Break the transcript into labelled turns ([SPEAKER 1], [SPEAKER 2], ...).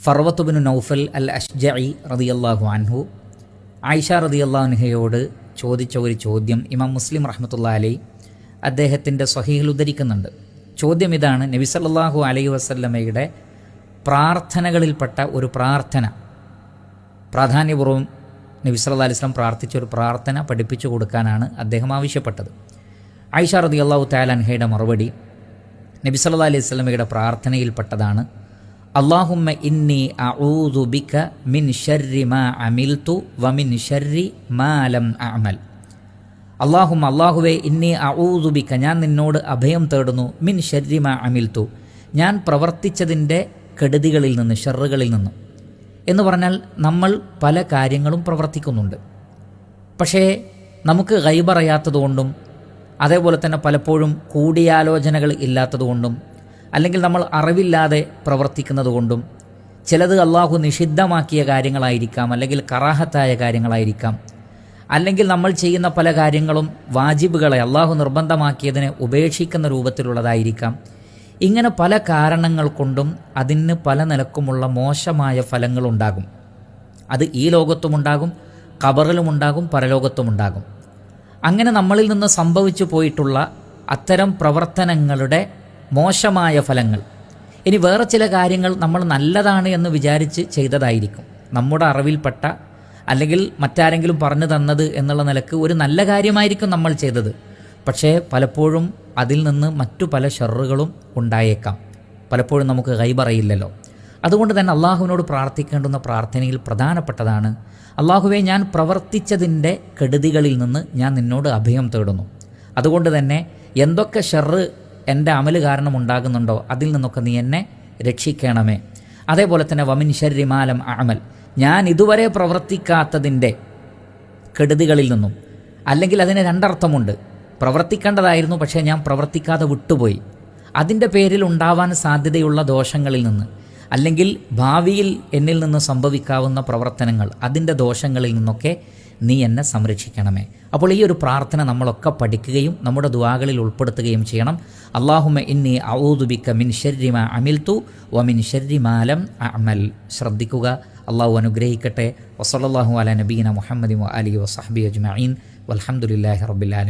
[SPEAKER 1] ഫർവത്ത് bin Naufal അൽ അഷ്ജഇ റളിയല്ലാഹു അൻഹു ആയിഷ റളിയല്ലാഹു അൻഹയോട് ചോദിച്ച ഒരു ചോദ്യം ഇമാം മുസ്ലിം റഹ്മത്തുള്ളാഹി അലൈഹി അദ്ദേഹത്തിൻ്റെ സ്വഹീഹിൽ ഉദ്ധരിക്കുന്നുണ്ട്. ചോദ്യം ഇതാണ്: നബി സല്ലല്ലാഹു അലൈഹി വസല്ലമയുടെ പ്രാർത്ഥനകളിൽപ്പെട്ട ഒരു പ്രാർത്ഥന, പ്രാധാന്യപൂർവ്വം നബി സല്ലല്ലാഹു അലൈഹി വസല്ലം പ്രാർത്ഥിച്ച ഒരു പ്രാർത്ഥന പഠിപ്പിച്ചു കൊടുക്കാനാണ് അദ്ദേഹം ആവശ്യപ്പെട്ടത്. ആയിഷ റളിയല്ലാഹു തആല അൻഹയുടെ മറുപടി നബി സല്ലല്ലാഹു അലൈഹി വസല്ലമയുടെ പ്രാർത്ഥനയിൽപ്പെട്ടതാണ്: അല്ലാഹുമ്മ ഇന്നി അഊദു ബിക മിൻ ശർരി മാ അമിൽതു വ മിൻ ശർരി മാ ലം അഅമൽ. അല്ലാഹുവേ ഇന്നി അഊദു ബിക, ഞാൻ നിന്നോട് അഭയം തേടുന്നു, മിൻ ശർരി മാ അമിൽതു, ഞാൻ പ്രവർത്തിച്ചതിൻ്റെ കെടുതികളിൽ നിന്ന്, ഷർറുകളിൽ നിന്നും. എന്ന് പറഞ്ഞാൽ നമ്മൾ പല കാര്യങ്ങളും പ്രവർത്തിക്കുന്നുണ്ട്, പക്ഷേ നമുക്ക് ഗൈബറിയാത്തതുകൊണ്ടും അതേപോലെ തന്നെ പലപ്പോഴും കൂടിയാലോചനകൾ ഇല്ലാത്തതുകൊണ്ടും അല്ലെങ്കിൽ നമ്മൾ അറിവില്ലാതെ പ്രവർത്തിക്കുന്നത് കൊണ്ടും, ചിലത് അള്ളാഹു നിഷിദ്ധമാക്കിയ കാര്യങ്ങളായിരിക്കാം, അല്ലെങ്കിൽ കറാഹത്തായ കാര്യങ്ങളായിരിക്കാം, അല്ലെങ്കിൽ നമ്മൾ ചെയ്യുന്ന പല കാര്യങ്ങളും വാജിബുകളെ അള്ളാഹു നിർബന്ധമാക്കിയതിനെ ഉപേക്ഷിക്കുന്ന രൂപത്തിലുള്ളതായിരിക്കാം. ഇങ്ങനെ പല കാരണങ്ങൾ കൊണ്ടും അതിന് പല നിലക്കുമുള്ള മോശമായ ഫലങ്ങളുണ്ടാകും. അത് ഈ ലോകത്തുമുണ്ടാകും, ഖബറിലുമുണ്ടാകും, പരലോകത്തുമുണ്ടാകും. അങ്ങനെ നമ്മളിൽ നിന്ന് സംഭവിച്ചു പോയിട്ടുള്ള അത്തരം പ്രവർത്തനങ്ങളുടെ മോശമായ ഫലങ്ങൾ, ഇനി വേറെ ചില കാര്യങ്ങൾ നമ്മൾ നല്ലതാണ് എന്ന് വിചാരിച്ച് ചെയ്തതായിരിക്കും, നമ്മുടെ അറിവിൽപ്പെട്ട അല്ലെങ്കിൽ മറ്റാരെങ്കിലും പറഞ്ഞു തന്നത് എന്നുള്ള നിലക്ക് ഒരു നല്ല കാര്യമായിരിക്കും നമ്മൾ ചെയ്തത്. പക്ഷേ പലപ്പോഴും അതിൽ നിന്ന് മറ്റു പല ഷർറുകളും ഉണ്ടായേക്കാം. പലപ്പോഴും നമുക്ക് ഗൈബറിയില്ലല്ലോ. അതുകൊണ്ട് തന്നെ അള്ളാഹുവിനോട് പ്രാർത്ഥിക്കേണ്ടുന്ന പ്രാർത്ഥനയിൽ പ്രധാനപ്പെട്ടതാണ്: അള്ളാഹുവേ, ഞാൻ പ്രവർത്തിച്ചതിൻ്റെ കെടുതികളിൽ നിന്ന് ഞാൻ നിന്നോട് അഭയം തേടുന്നു. അതുകൊണ്ട് തന്നെ എന്തൊക്കെ ഷർറ് എൻ്റെ അമല് കാരണം ഉണ്ടാകുന്നുണ്ടോ അതിൽ നിന്നൊക്കെ നീ എന്നെ രക്ഷിക്കണമേ. അതേപോലെ തന്നെ വമിൻ ശർരി മാ ലം അഅമൽ, ഞാൻ ഇതുവരെ പ്രവർത്തിക്കാത്തതിൻ്റെ കെടുതികളിൽ നിന്നും. അല്ലെങ്കിൽ അതിന് രണ്ടർത്ഥമുണ്ട്: പ്രവർത്തിക്കേണ്ടതായിരുന്നു പക്ഷേ ഞാൻ പ്രവർത്തിക്കാതെ വിട്ടുപോയി, അതിൻ്റെ പേരിൽ ഉണ്ടാവാൻ സാധ്യതയുള്ള ദോഷങ്ങളിൽ നിന്ന്, അല്ലെങ്കിൽ ഭാവിയിൽ എന്നിൽ നിന്ന് സംഭവിക്കാവുന്ന പ്രവർത്തനങ്ങൾ, അതിൻ്റെ ദോഷങ്ങളിൽ നിന്നൊക്കെ നീ എന്നെ സംരക്ഷിക്കണമേ. അപ്പോൾ ഈ ഒരു പ്രാർത്ഥന നമ്മളൊക്കെ പഠിക്കുകയും നമ്മുടെ ദുആകളിൽ ഉൾപ്പെടുത്തുകയും ചെയ്യണം. അല്ലാഹുമ്മ ഇന്നി അഊദു ബിക മിൻ ശർരി മാ അമിൽതു വ മിൻ ശർരി മാ ലം അഅമൽ. ശ്രദ്ധിക്കുക. അള്ളാഹു അനുഗ്രഹിക്കട്ടെ. വസല്ലല്ലാഹു അലാ നബീന മുഹമ്മദി വ ആലിഹി വസഹ്ബിഹി അജ്മഈൻ. വൽഹംദുലില്ലാഹി റബ്ബിൽ ആലമീൻ.